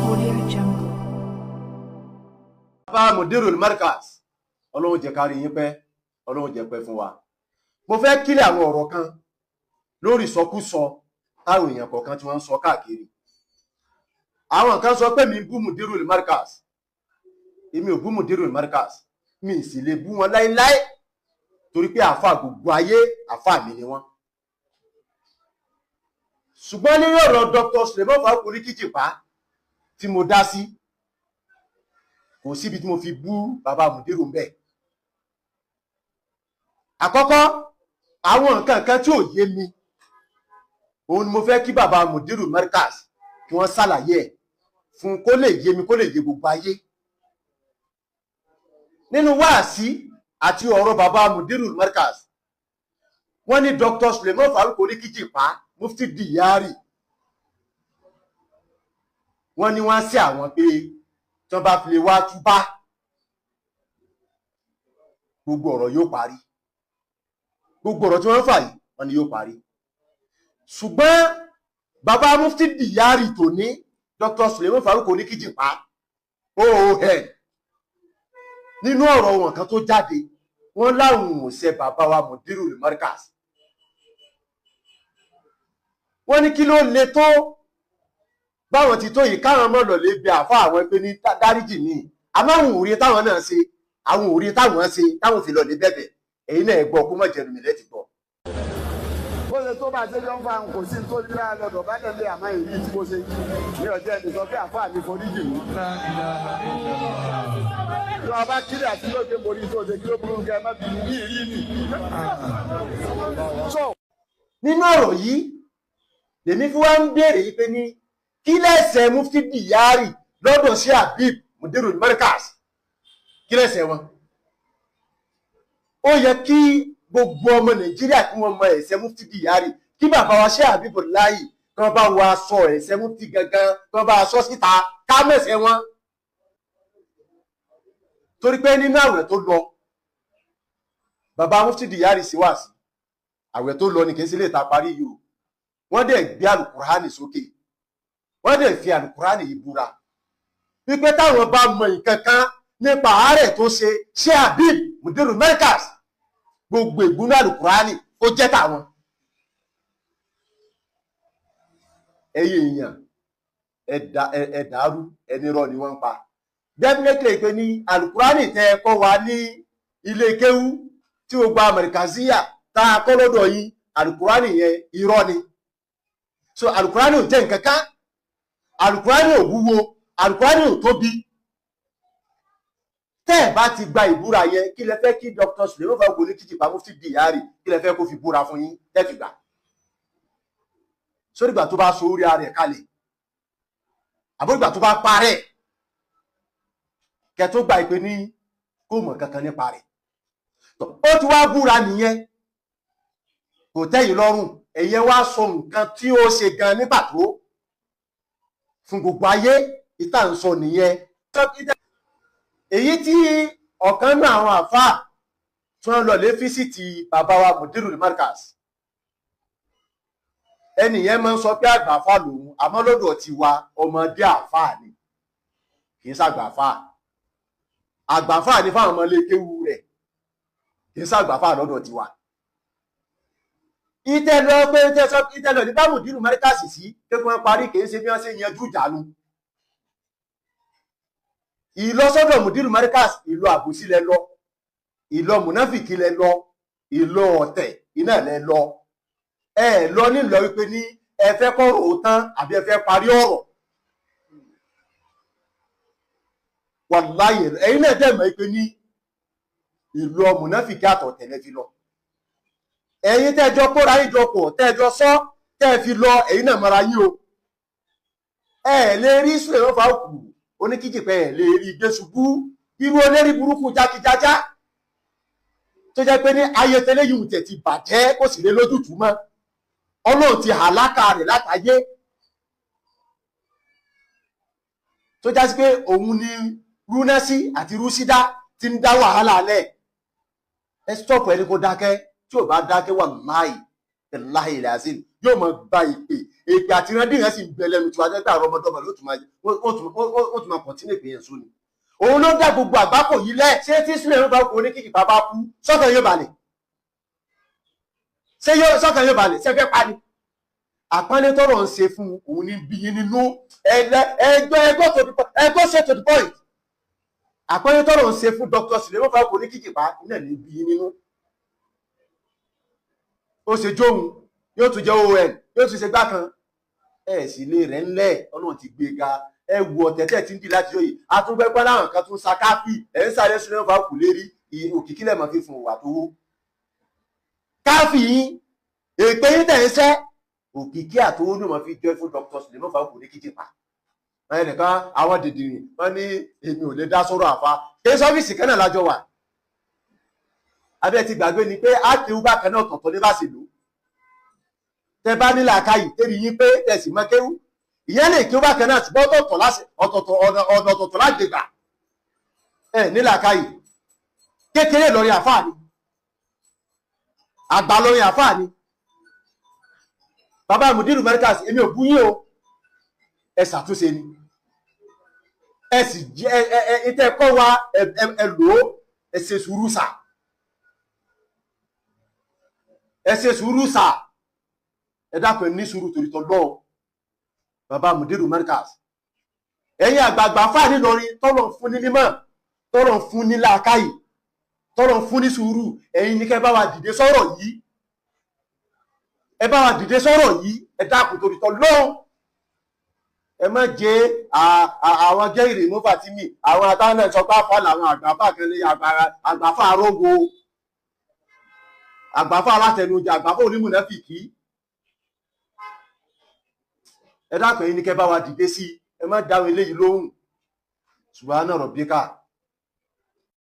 Audio Jungle. Bàbá Mudirul Markaz, Ọlọ́run jẹ́ ká rí yín pẹ́, Ọlọ́run jẹ́ pẹ́ fún wa. Mo fẹ́ kílẹ̀ àwọn ọ̀rọ̀ kan lórí ìsọkúsọ táwọn èèyàn kọ̀ọ̀kan tí wọ́n ń sọ káàkiri. Àwọn kan sọ pé mi bú Mudirul Markaz. Èmi ò bú Mudirul Markaz. Mi sì lè bú wọn láíláí torí pé àfáà gbogbo ayé àfáà mi ni wọ́n. Ṣùgbọ́n nínú ọ̀rọ̀ Dr. Suleiman Farouk Kijipa tí mo dá sí, kò síbi tí mo fi bú bàbá Mudiru ń bẹ̀. Àkọ́kọ́, àwọn nǹkan kan tí ò yé mi, òun ni mo fẹ́ kí bàbá Mudirul Markaz kí wọ́n ṣàlàyé ẹ̀ fún kó lè yé mi, kó lè yé gbogbo ayé. Nínú wáàsí àti ọ̀rọ̀ bàbá Mudirul Markaz, wọ́n ní Dr. Suleiman Farouk Kijipa Mufti Diyari, wọ́n ní wọ́n sí àwọn pé tí wọ́n bá fi lè wá túbá gbogbo ọ̀rọ̀ yóò parí. Gbogbo ọ̀rọ̀ tí wọ́n fà yìí wọ́n ní yóò parí. Ṣùgbọ́n bàbá Mufti Diyari tó ní Dr. Suleiman Farouk Kijipa OON nínú ọ̀rọ̀ wọn kan tó jáde, wọ́n láwọn ò ṣe bàbá wa Mudirul Markaz. Wọ́n ní kí ló le tó báwọn ti tó yìí káwọn mọ́ lọ lè bẹ àfá àwọn pé ní dáríjì ní àmọ́ àwọn òrí táwọn náà ṣe, àwọn òrí táwọn ṣe táwọn fi lọ lè bẹ̀bẹ̀. Èyí náà gbọ́ kó mọ̀ jẹnu mi lẹ́ti gbọ́. Bó ṣe tó bá ṣe jọ ń fa kò sí tó ní lọ́dọ̀ bá tẹ̀lé àmọ́ èyí tí mo ṣe ní ọjọ́ ẹni sọ pé àfá mi foríjì mí. Tí wọ́n bá kílẹ̀ àti lóde borí tó ṣe kí ló burú kẹ́ má bínú ní ìrí mi. Nínú ọ̀rọ̀ yìí lèmi fi wá ń béèrè yìí pé ní kí lẹ́sẹ̀ Mufti Diyari lọ́dọ̀ sí Habib Mudirul Markaz, kí lẹ́sẹ̀ wọn? Ó yẹ kí gbogbo ọmọ Nàìjíríà kí wọ́n mọ ẹ̀ṣẹ̀ Mufti Diyari, kí bàbá wa ṣe Habibullahi kan bá wa sọ ẹ̀ṣẹ̀ Mufti gangan, kan bá sọ síta ká mẹ̀ṣẹ̀ wọn. Torí pé nínú àwẹ̀ tó lọ bàbá Mufti Diyari sí wá sí àwẹ̀ tó lọ ní kìí sí lè ta parí yìí o, wọ́n dẹ̀ gbé alukurani sókè, wọ́n dẹ̀ fi alukurani yìí búra wípé táwọn bá mọ nǹkan kan nípa àárẹ̀ tó ṣe Habib Mudirul Markaz, gbogbo ìgbóná alukurani ó jẹ́ tàwọn. Ẹ̀yin èèyàn ẹ̀dàrú ẹni rọ ni wọ́n ń pa. Definitely pé ní alukurani tẹ́ ẹ kọ́ wa ní ilé kéwú tí ó gba Markaziya tá a kọ́ lọ́dọ̀ yìí, alukurani yẹn irọ́ ni. So alukurani ò jẹ́ nǹkan kan, alukurani ò wúwo, alukurani ò tóbi. Tẹ́ ẹ̀ bá ti gba ìbúra yẹn, kí lẹ fẹ́ kí Dr. Suleiman Farouk Kijipa Mufti Diyari kí lẹ fẹ́ kó fi búra fún yín tẹ́ fi gbà? Sórí ìgbà tó bá so orí ara ẹ̀ kalẹ̀, àbó ìgbà tó bá parẹ́ kẹ tó gba ìpè ní kó mọ̀ kankan nípa rẹ̀. Ó ti wá búra nìyẹn, kò tẹ́yìn lọ́rùn, ẹ̀yẹn wá sọ nǹkan tí ó ṣe gan ní pàtó fún gbogbo ayé, ìta ń sọ nìyẹn. Èyí tí ọ̀kan náà àwọn àfáà tí wọ́n lọ lé físìtì bàbá wa Mudirul Markaz, ẹnìyẹn máa ń sọ pé àgbàfà lòun, àmọ́ lọ́dọ̀ ti wa ọmọdé àfáà ni, kì í ṣàgbàfà. Àgbàfà ni fáwọn ọmọ ilé kéwú rẹ̀, kì í ṣàgbàfà lọ́dọ̀ ti wa. Ìtẹ́lọ ní bá Mudirul Markaz sí pé wọ́n parí, kì í ṣe bí wọ́n ṣe yanjú ìjànú. Ìlọsọ́dọ̀ Mudirul Markaz ìlọ àbòsí lẹ lọ, ìlọ mùnáfìkì lẹ lọ, ìlọ ọ̀tẹ̀ iná lẹ lọ. Ẹ lọ nílọ wípé ní ẹ fẹ́ kọ́rọ̀ òtán àbí ẹ fẹ́ parí ọ̀rọ̀. Wàláhì ẹ̀yin náà dẹ̀ mọ̀ wípé ní ìlọ mùnáfìkì àtọ̀tẹ̀ lẹ fi lọ. Ẹ̀yin tẹ́jọ kóra yín jọ pọ̀, tẹ́jọ sọ tẹ́ fi lọ, ẹ̀yin náà mara yín o. Ẹ lè rí Suleiman Farouk Kijipa ẹ̀ lè rí gbé ṣubú, irú olérí burúkú jákíjájá tó jẹ́ pé ní ayẹtẹ́lẹ́ yìí tẹ̀ ti bàjẹ́ kò sì lè lójútùú mọ́. Ọlọ́run ti hàlákà rẹ̀ látàyé, tó já sí pé òun ni Rúnásí àti Rúsídá ti ń dá wàhálà lẹ̀. Ẹ stọ́pù ẹni kó dákẹ́, tí ò bá dákẹ́ wà láì láì lásìn yóò mọ gba ìpè àti ìrandíran sì ń bẹ lẹ́nu tí wàá jẹ́ pé àwọn ọmọdọ́mọ ló tún máa kọ̀tínú ìpè yẹn sóni. òun ló dá gbogbo àgbákò yìí lẹ̀ ṣé tí sílẹ̀ ló bá kú oníkìkìpá bá kú sọ́kàn yóò balẹ̀ ṣé sọ́kàn yóò balẹ̀ ṣé fẹ́ pa ni. àpọ́nlé tọ́rọ̀ ń ṣe fún òun ní bí yín nínú ẹgbẹ́ ṣe to the point. àpọ́nlé tọ́rọ̀ ń ṣe fún Dr. sílẹ̀ ló bá kú oníkìkìpá náà ní bí yín nínú. ó ṣe jóun yóò tún jẹ́ ON yóò tún ṣe gbá kan sì lè rẹ̀ ńlẹ̀ Ọlọ́run ti gbé ga wo ọ̀tẹ̀tẹ̀ tí ń di láti yóò àtúngbẹ́pẹ́ láwọn kan tún sa káfí ń sáré sílẹ̀ fà kù lérí òkìkí lẹ̀ mọ́ fi fún wà tó wó káfí yín èpè yín tẹ̀ ń sẹ́ òkìkí àtowó ní wọ́n fi jẹ́ fún Dr. sílẹ̀ fà kù ní kíjìpá ẹnìkan àwọn dìdìrìn wọ́n ní èmi ò lè dá sọ́rọ̀ àfa kí sọ́fíìsì kan náà lájọ wà abẹ́ ti gbàgbé ni pé á kéwú bákan náà tọ̀tọ̀ ní bá ṣe lò tẹ bá nílà káyì tẹ́bi yín pé tẹ̀sí mọ́ kéwú ìyẹn lè kéwú bákan náà ṣùgbọ́n ọ̀nà ọ̀tọ̀ọ̀tọ̀ láti gbà nílà káyì kékeré lórí àfáà ni àgbà lórí àfáà ni bàbá Mudiru Markaz èmi ò bú yín o ẹ ṣàtúnṣe ni ẹ sì ìtẹ́ kọ́ wa ẹ lò ó ẹ ṣe sùúrù sà. ẹ ṣe sùúrù sà ẹ dákun ní sùúrù torí tọlọ́run bàbá Mudiru Markaz ẹ̀yin àgbààgbà fáà nílọrin tọ́lọ̀ fún ní mímọ̀ tọ́lọ̀ fún ní làákàyè tọ́lọ̀ fún ní sùúrù ẹ̀yin ní kẹ́ bá wa dìde sọ̀rọ̀ yìí ẹ bá wa dìde sọ̀rọ̀ yìí ẹ dákun torí tọlọ́run ẹ má jẹ́ àwọn jẹ́ ìrìnnú Fatimi àwọn àtàwọn ẹ̀ sọ pé àfà làwọn àgbàfà kan ní àgbàfà arógo àgbàfà alátẹnujẹ àgbàfà onímùnáfìkì ẹ dákun yín ní kẹ́ bá wa dìde sí ẹ má dáhùn eléyìí lóhùn subhana rabbika